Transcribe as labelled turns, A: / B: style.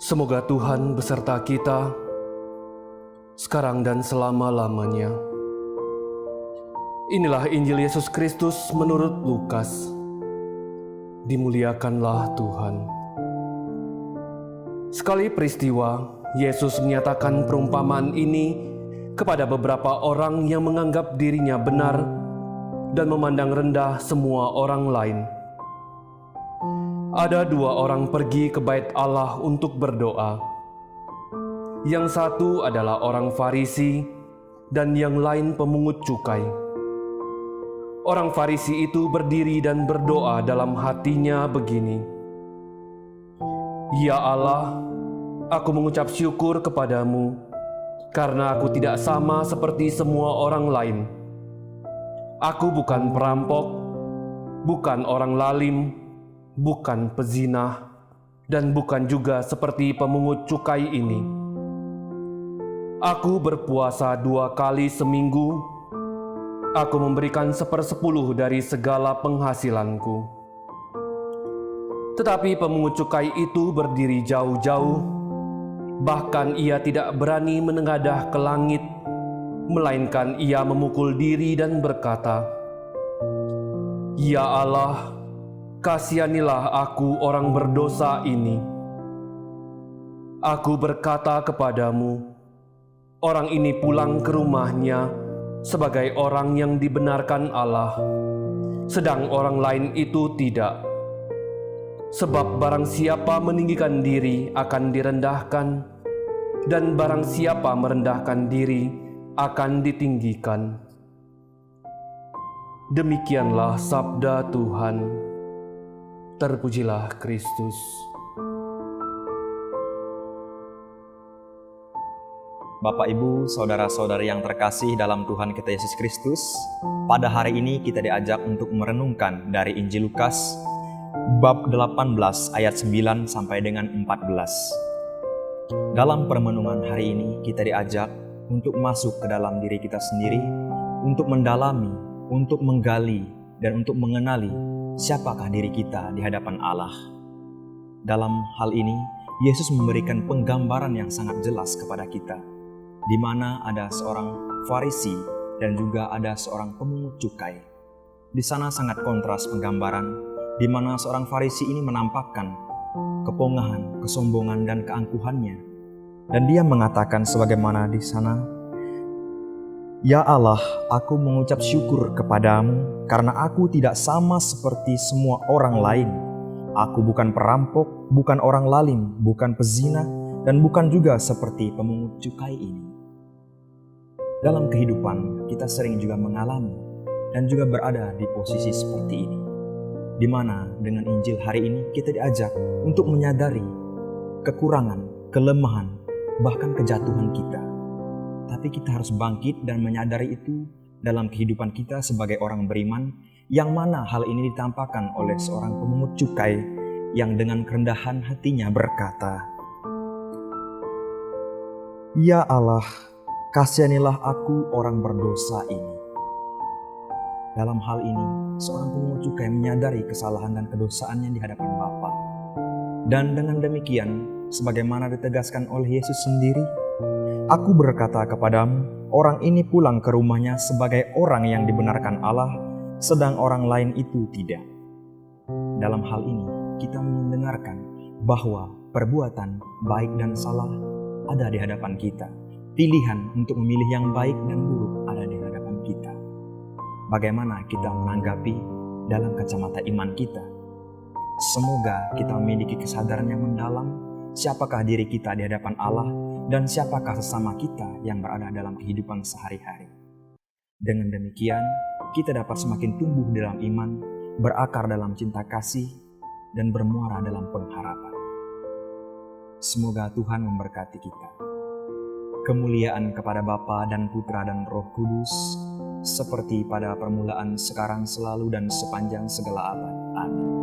A: Semoga Tuhan beserta kita, sekarang dan selama-lamanya. Inilah Injil Yesus Kristus menurut Lukas. Dimuliakanlah Tuhan. Sekali peristiwa, Yesus menyatakan perumpamaan ini kepada beberapa orang yang menganggap dirinya benar dan memandang rendah semua orang lain. Ada dua orang pergi ke bait Allah untuk berdoa. Yang satu adalah orang Farisi dan yang lain pemungut cukai. Orang Farisi itu berdiri dan berdoa dalam hatinya begini, "Ya Allah, aku mengucap syukur kepadamu karena aku tidak sama seperti semua orang lain. Aku bukan perampok, bukan orang lalim, bukan pezinah, dan bukan juga seperti pemungut cukai ini. Aku berpuasa 2 kali seminggu. Aku memberikan 1/10 dari segala penghasilanku." Tetapi pemungut cukai itu berdiri jauh-jauh, bahkan ia tidak berani menengadah ke langit, melainkan ia memukul diri dan berkata, "Ya Allah, kasihanilah aku orang berdosa ini." Aku berkata kepadamu, orang ini pulang ke rumahnya sebagai orang yang dibenarkan Allah, sedang orang lain itu tidak. Sebab barang siapa meninggikan diri akan direndahkan, dan barang siapa merendahkan diri akan ditinggikan. Demikianlah sabda Tuhan. Terpujilah Kristus.
B: Bapak, Ibu, saudara-saudari yang terkasih dalam Tuhan kita Yesus Kristus, pada hari ini kita diajak untuk merenungkan dari Injil Lukas, bab 18 ayat 9 sampai dengan 14. Dalam permenungan hari ini kita diajak untuk masuk ke dalam diri kita sendiri, untuk mendalami, untuk menggali, dan untuk mengenali siapakah diri kita di hadapan Allah. Dalam hal ini, Yesus memberikan penggambaran yang sangat jelas kepada kita, di mana ada seorang Farisi dan juga ada seorang pemungut cukai. Di sana sangat kontras penggambaran, di mana seorang Farisi ini menampakkan kepongahan, kesombongan, dan keangkuhannya. Dan dia mengatakan sebagaimana di sana, "Ya Allah, aku mengucap syukur kepadamu karena aku tidak sama seperti semua orang lain. Aku bukan perampok, bukan orang lalim, bukan pezina, dan bukan juga seperti pemungut cukai ini." Dalam kehidupan, kita sering juga mengalami dan juga berada di posisi seperti ini, di mana dengan Injil hari ini kita diajak untuk menyadari kekurangan, kelemahan, bahkan kejatuhan kita. Tapi kita harus bangkit dan menyadari itu dalam kehidupan kita sebagai orang beriman, yang mana hal ini ditampakkan oleh seorang pemungut cukai yang dengan kerendahan hatinya berkata, "Ya Allah, kasihanilah aku orang berdosa ini." Dalam hal ini, seorang pemungut cukai menyadari kesalahan dan kedosaannya di hadapan Bapa. Dan dengan demikian, sebagaimana ditegaskan oleh Yesus sendiri, "Aku berkata kepadamu, orang ini pulang ke rumahnya sebagai orang yang dibenarkan Allah, sedang orang lain itu tidak." Dalam hal ini, kita mendengarkan bahwa perbuatan baik dan salah ada di hadapan kita. Pilihan untuk memilih yang baik dan buruk ada di hadapan kita. Bagaimana kita menanggapi dalam kacamata iman kita? Semoga kita memiliki kesadaran yang mendalam siapakah diri kita di hadapan Allah dan siapakah sesama kita yang berada dalam kehidupan sehari-hari. Dengan demikian, kita dapat semakin tumbuh dalam iman, berakar dalam cinta kasih, dan bermuara dalam pengharapan. Semoga Tuhan memberkati kita. Kemuliaan kepada Bapa dan Putra dan Roh Kudus, seperti pada permulaan, sekarang, selalu, dan sepanjang segala abad. Amin.